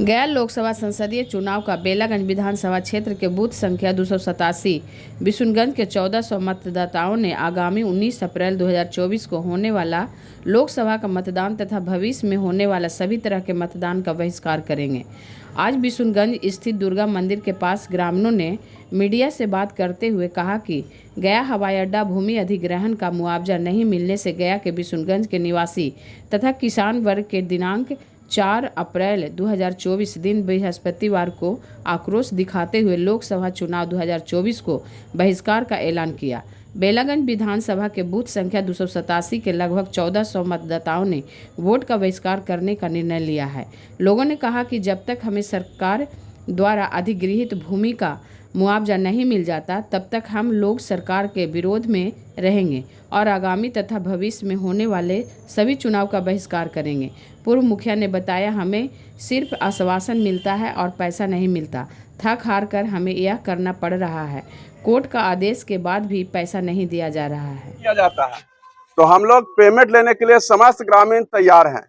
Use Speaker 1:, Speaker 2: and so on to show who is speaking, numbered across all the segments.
Speaker 1: गया लोकसभा संसदीय चुनाव का बेलागंज विधानसभा क्षेत्र के बूथ संख्या 287 बिशुनगंज के 1400 मतदाताओं ने आगामी 19 अप्रैल 2024 को होने वाला लोकसभा का मतदान तथा भविष्य में होने वाला सभी तरह के मतदान का बहिष्कार करेंगे। आज बिशुनगंज स्थित दुर्गा मंदिर के पास ग्रामीणों ने मीडिया से बात करते हुए कहा कि गया हवाई अड्डा भूमि अधिग्रहण का मुआवजा नहीं मिलने से गया के बिशुनगंज के निवासी तथा किसान वर्ग के दिनांक 4 अप्रैल 2024 दिन बृहस्पतिवार को आक्रोश दिखाते हुए लोकसभा चुनाव 2024 को बहिष्कार का ऐलान किया। बेलागंज विधानसभा के बूथ संख्या 287 के लगभग 1400 मतदाताओं ने वोट का बहिष्कार करने का निर्णय लिया है। लोगों ने कहा कि जब तक हमें सरकार द्वारा अधिगृहित भूमि का मुआवजा नहीं मिल जाता तब तक हम लोग सरकार के विरोध में रहेंगे और आगामी तथा भविष्य में होने वाले सभी चुनाव का बहिष्कार करेंगे। पूर्व मुखिया ने बताया, हमें सिर्फ आश्वासन मिलता है और पैसा नहीं मिलता। थक हार कर हमें यह करना पड़ रहा है। कोर्ट का आदेश के बाद भी पैसा नहीं दिया जा रहा है।
Speaker 2: किया जाता है तो हम लोग पेमेंट लेने के लिए समस्त ग्रामीण तैयार हैं,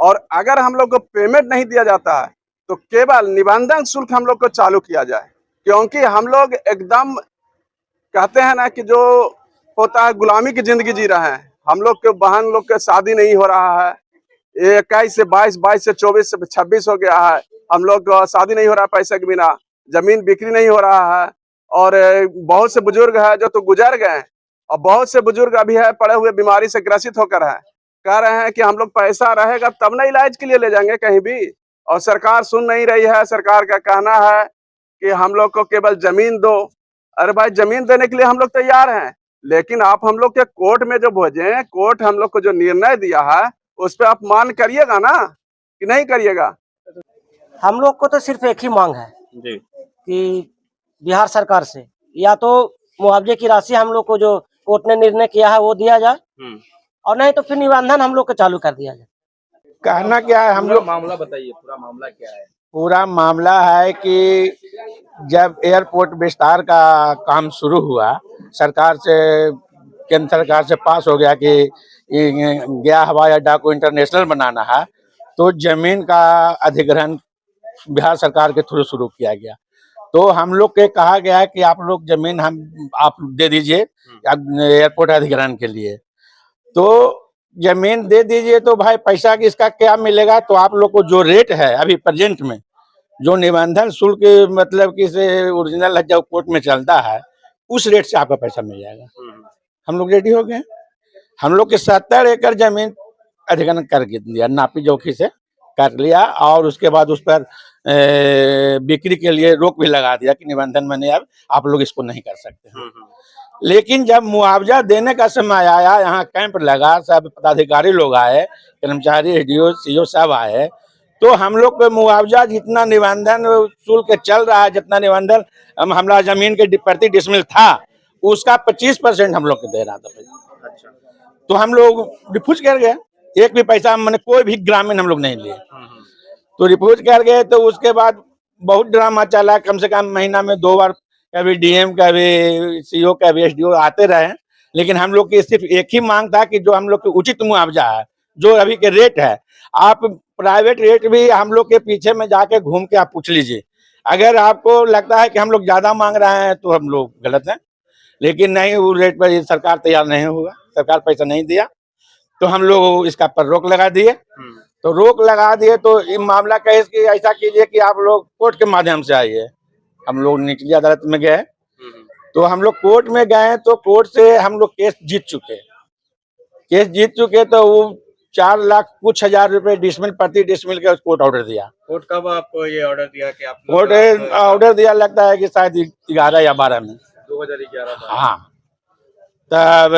Speaker 2: और अगर हम लोग को पेमेंट नहीं दिया जाता है तो केवल निबंधन शुल्क हम लोग को चालू किया जाए, क्योंकि हम लोग एकदम कहते हैं ना कि जो होता है गुलामी की जिंदगी जी रहे हैं। हम लोग के बहन लोग के शादी नहीं हो रहा है, 21 से 22, 22 से 24 से 26 हो गया है। हम लोग शादी नहीं हो रहा है पैसे के बिना, जमीन बिक्री नहीं हो रहा है, और बहुत से बुजुर्ग है जो तो गुजर गए, और बहुत से बुजुर्ग अभी है पड़े हुए बीमारी से ग्रसित होकर है। कह रहे हैं कि हम लोग पैसा रहेगा तब ना इलाज के लिए ले जाएंगे कहीं भी, और सरकार सुन नहीं रही है। सरकार का कहना है कि हम लोग को केवल जमीन दो। अरे भाई, जमीन देने के लिए हम लोग तैयार हैं, लेकिन आप हम लोग के कोर्ट में जो भेजे, कोर्ट हम लोग को जो निर्णय दिया है उस पर आप मान करिएगा ना कि नहीं करिएगा।
Speaker 3: हम लोग को तो सिर्फ एक ही मांग है
Speaker 4: जी।
Speaker 3: कि बिहार सरकार से या तो मुआवजे की राशि हम लोग को जो कोर्ट ने निर्णय किया है वो दिया जाए, और नहीं तो फिर निबंधन हम लोग को चालू कर दिया जाए।
Speaker 5: कहना क्या है, हम लोग
Speaker 4: मामला बताइए, पूरा मामला क्या है?
Speaker 5: पूरा मामला है कि जब एयरपोर्ट विस्तार का काम शुरू हुआ, सरकार से, केंद्र सरकार से पास हो गया कि गया हवाई अड्डा को इंटरनेशनल बनाना है, तो जमीन का अधिग्रहण बिहार सरकार के थ्रू शुरू किया गया। तो हम लोग के कहा गया है कि आप लोग जमीन आप दे दीजिए एयरपोर्ट अधिग्रहण के लिए। तो जमीन दे दीजिए तो भाई पैसा की इसका क्या मिलेगा? तो आप लोग को जो रेट है अभी प्रेजेंट में, जो निबंधन शुल्क मतलब कि से ओरिजिनल जब कोर्ट में चलता है, उस रेट से आपका पैसा मिल जाएगा। हम लोग रेडी हो गए। हम लोग के 70 एकड़ जमीन अधिग्रहण कर दिया, नापी जोखी से कर लिया, और उसके बाद उस पर बिक्री के लिए रोक भी लगा दिया कि निबंधन में नहीं, अब आप लोग इसको नहीं कर सकते। लेकिन जब मुआवजा देने का समय आया, यहाँ कैंप लगा, सब पदाधिकारी लोग आए, कर्मचारी, एसडीओ, सीओ सब आए, तो हम लोग पे मुआवजा जितना निबंधन शुल्क चल रहा है, जितना निबंधन हमारा जमीन के प्रति डिसमिल था, उसका 25% हम लोग को दे रहा था पैसा।
Speaker 4: अच्छा।
Speaker 5: तो हम लोग रिफ्यूज कर गए, एक भी पैसा मैंने कोई भी ग्रामीण हम लोग नहीं लिए। तो रिफ्यूज कर गए। तो उसके बाद बहुत ड्रामा चला, कम से कम महीना में 2 बार कभी डीएम, कभी सीओ, कभी एसडीओ आते रहे, लेकिन हम लोग की सिर्फ एक ही मांग था कि जो हम लोग के उचित मुआवजा है, जो अभी के रेट है, आप प्राइवेट रेट भी हम लोग के पीछे में जाके घूम के आप पूछ लीजिए। अगर आपको लगता है कि हम लोग ज्यादा मांग रहे हैं तो हम लोग गलत हैं, लेकिन नहीं, वो रेट पर सरकार तैयार नहीं हुआ, सरकार पैसा नहीं दिया, तो हम लोग इसका पर रोक लगा दिए। तो रोक लगा दिए तो ये मामला कहे कि ऐसा कीजिए कि आप लोग कोर्ट के माध्यम से आइए। हम लोग निचली अदालत में गए, तो हम लोग कोर्ट में गए, तो कोर्ट से हम लोग केस जीत चुके। तो वो 4 लाख कुछ हजार रुपए डिसमिल प्रति डिसमिल के कोर्ट ऑर्डर दिया।
Speaker 4: कोर्ट कब आपको ये ऑर्डर दिया कि आप
Speaker 5: कोर्ट ऑर्डर दिया, लगता है कि शायद 11 या 12 में,
Speaker 4: 2011 में।
Speaker 5: हाँ। तब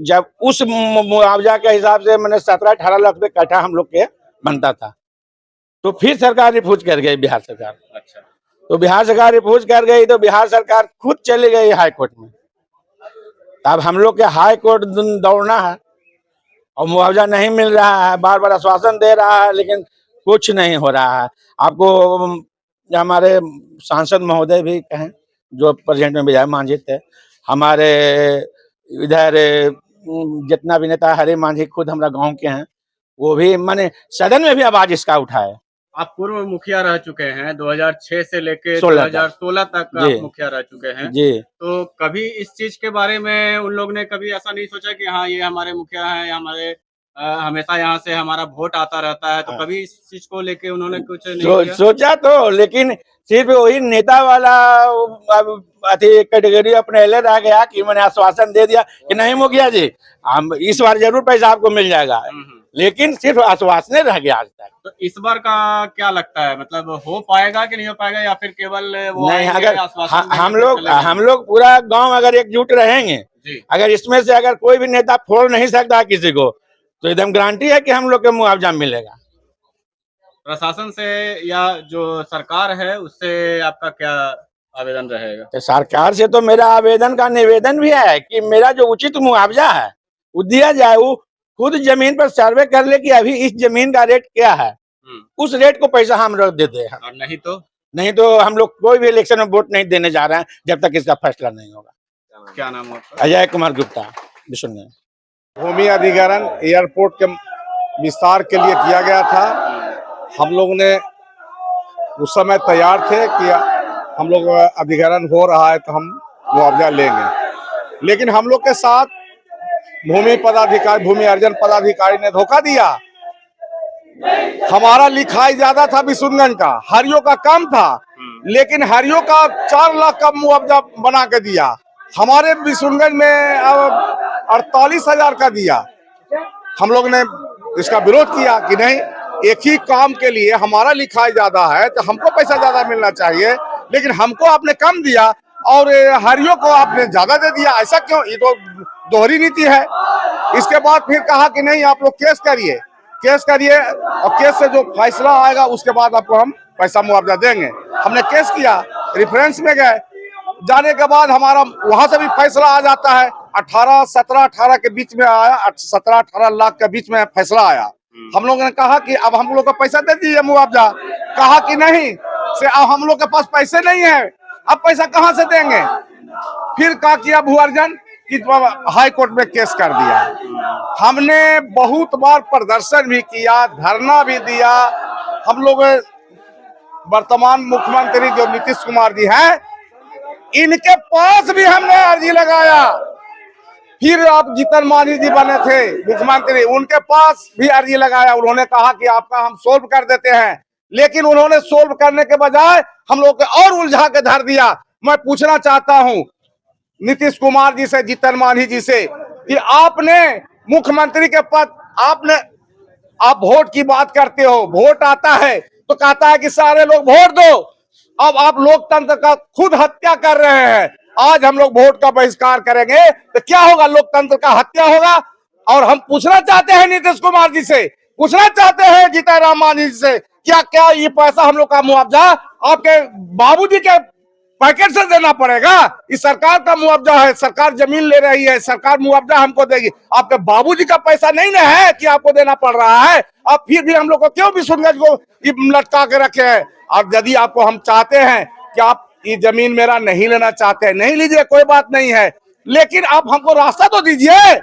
Speaker 5: जब उस मुआवजा के हिसाब से मैंने 17-18 लाख रुपए कट्ठा हम लोग के बनता था, तो फिर सरकार रिफ्यूज कर गई, बिहार सरकार।
Speaker 4: अच्छा।
Speaker 5: तो बिहार सरकार रिफ्यूज कर गई, तो बिहार सरकार खुद चली गई हाई कोर्ट में। अब हम लोग के हाई कोर्ट दौड़ना है, और मुआवजा नहीं मिल रहा है, बार बार आश्वासन दे रहा है, लेकिन कुछ नहीं हो रहा है। आपको हमारे सांसद महोदय भी कहें, जो प्रेजेंट में विजय मांझी थे, हमारे इधर जितना भी नेता, हरे मांझी खुद हमारा गांव के हैं, वो भी माने सदन में भी आवाज इसका उठाए
Speaker 4: आप पूर्व मुखिया रह चुके हैं, 2006 से लेके
Speaker 5: 16 तक।
Speaker 4: 2016 तक
Speaker 5: जी।
Speaker 4: आप मुखिया रह चुके हैं।
Speaker 5: जी।
Speaker 4: तो कभी इस चीज के बारे में उन लोग ने कभी ऐसा नहीं सोचा कि हाँ ये हमारे मुखिया हैं, हमारे हमेशा यहाँ से हमारा वोट आता रहता है, तो कभी इस चीज को लेके उन्होंने कुछ नहीं किया?
Speaker 5: सोचा तो, लेकिन सिर्फ वही नेता वाला अब अति कैटेगरी अपने ले रह गया कि मैंने आश्वासन दे दिया कि नहीं मुखिया जी, हम इस बार जरूर पैसा आपको मिल जाएगा, लेकिन सिर्फ आश्वासन रह गया आज तक।
Speaker 4: तो इस बार का क्या लगता है, मतलब हो पाएगा कि नहीं हो पाएगा, या फिर केवल वो
Speaker 5: नहीं,
Speaker 4: आएंगे,
Speaker 5: अगर
Speaker 4: आश्वासन देंगे,
Speaker 5: हम लोग पूरा गांव अगर एकजुट रहेंगे,
Speaker 4: जी।
Speaker 5: अगर इसमें से अगर कोई भी नेता फोड़ नहीं सकता किसी को, तो एकदम गारंटी है कि हम लोग को मुआवजा मिलेगा।
Speaker 4: प्रशासन से या जो सरकार है उससे आपका क्या आवेदन रहेगा?
Speaker 5: तो सरकार से तो मेरा आवेदन का निवेदन भी है कि मेरा जो उचित मुआवजा है वो दिया जाए। वो खुद जमीन पर सर्वे कर ले कि अभी इस जमीन का रेट क्या है, उस रेट को पैसा हम लोग देते हैं।
Speaker 4: और नहीं
Speaker 5: तो हम लोग कोई भी इलेक्शन में वोट नहीं देने जा रहे हैं जब तक इसका फैसला नहीं होगा।
Speaker 4: क्या नाम है आपका?
Speaker 5: अजय कुमार गुप्ता, विशुनगंज।
Speaker 2: भूमि अधिग्रहण एयरपोर्ट के विस्तार के लिए किया गया था। हम लोग ने उस समय तैयार थे कि हम लोग अधिग्रहण हो रहा है तो हम मुआवजा लेंगे, लेकिन हम लोग के साथ भूमि अर्जन पदाधिकारी ने धोखा दिया। हमारा लिखाई ज्यादा था विशुनगंज का, हरियो का कम था, लेकिन हरियो का 4 लाख का मुआवजा बना के दिया। हमारे विशुनगंज में 48,000 का दिया। हम लोग ने इसका विरोध किया कि नहीं, एक ही काम के लिए हमारा लिखाई ज्यादा है तो हमको पैसा ज्यादा मिलना चाहिए, लेकिन हमको आपने कम दिया और हरियो को आपने ज्यादा दे दिया, ऐसा क्यों? ये तो दोहरी नीति है। इसके बाद फिर कहा कि नहीं, आप लोग केस करिए और केस से जो फैसला आएगा उसके बाद आपको हम पैसा मुआवजा देंगे। हमने केस किया, रेफरेंस में गए, जाने के बाद हमारा वहां से भी फैसला आ जाता है। 17-18 के बीच में आया, 17-18 लाख के बीच में फैसला आया। हम लोगों ने कहा कि अब हम लोग को पैसा दे दीजिए मुआवजा। कहा कि नहीं से अब हम लोग के पास पैसे नहीं है, अब पैसा कहां से देंगे। फिर क्या किया भू अर्जन कि हाई कोर्ट में केस कर दिया। हमने बहुत बार प्रदर्शन भी किया, धरना भी दिया। हम लोग वर्तमान मुख्यमंत्री जो नीतीश कुमार जी हैं, इनके पास भी हमने अर्जी लगाया। फिर आप जीतन मांझी जी बने थे मुख्यमंत्री, उनके पास भी अर्जी लगाया। उन्होंने कहा कि आपका हम सोल्व कर देते हैं, लेकिन उन्होंने सोल्व करने के बजाय हम लोग को और उलझा के धर दिया। मैं पूछना चाहता हूं नीतीश कुमार जी से, जीतन मांझी जी से, कि आपने मुख्यमंत्री के पद, आप वोट की बात करते हो, वोट आता है तो कहता है कि सारे लोग वोट दो। अब आप लोकतंत्र का खुद हत्या कर रहे हैं। आज हम लोग वोट का बहिष्कार करेंगे तो क्या होगा? लोकतंत्र का हत्या होगा। और हम पूछना चाहते हैं नीतीश कुमार जी से, पूछना चाहते हैं जीतन मांझी जी से, क्या ये पैसा हम लोग का मुआवजा आपके बाबूजी के पैकेट से देना पड़ेगा? इस सरकार का मुआवजा है, सरकार जमीन ले रही है, सरकार मुआवजा हमको देगी। आपके बाबूजी का पैसा नहीं ना है कि आपको देना पड़ रहा है। अब फिर भी हम लोग को क्यों विशुनगंज को लटका के रखे हैं? और यदि आपको हम चाहते हैं कि आप ये जमीन मेरा नहीं लेना चाहते हैं, नहीं लीजिए, कोई बात नहीं है, लेकिन आप हमको रास्ता तो दीजिए।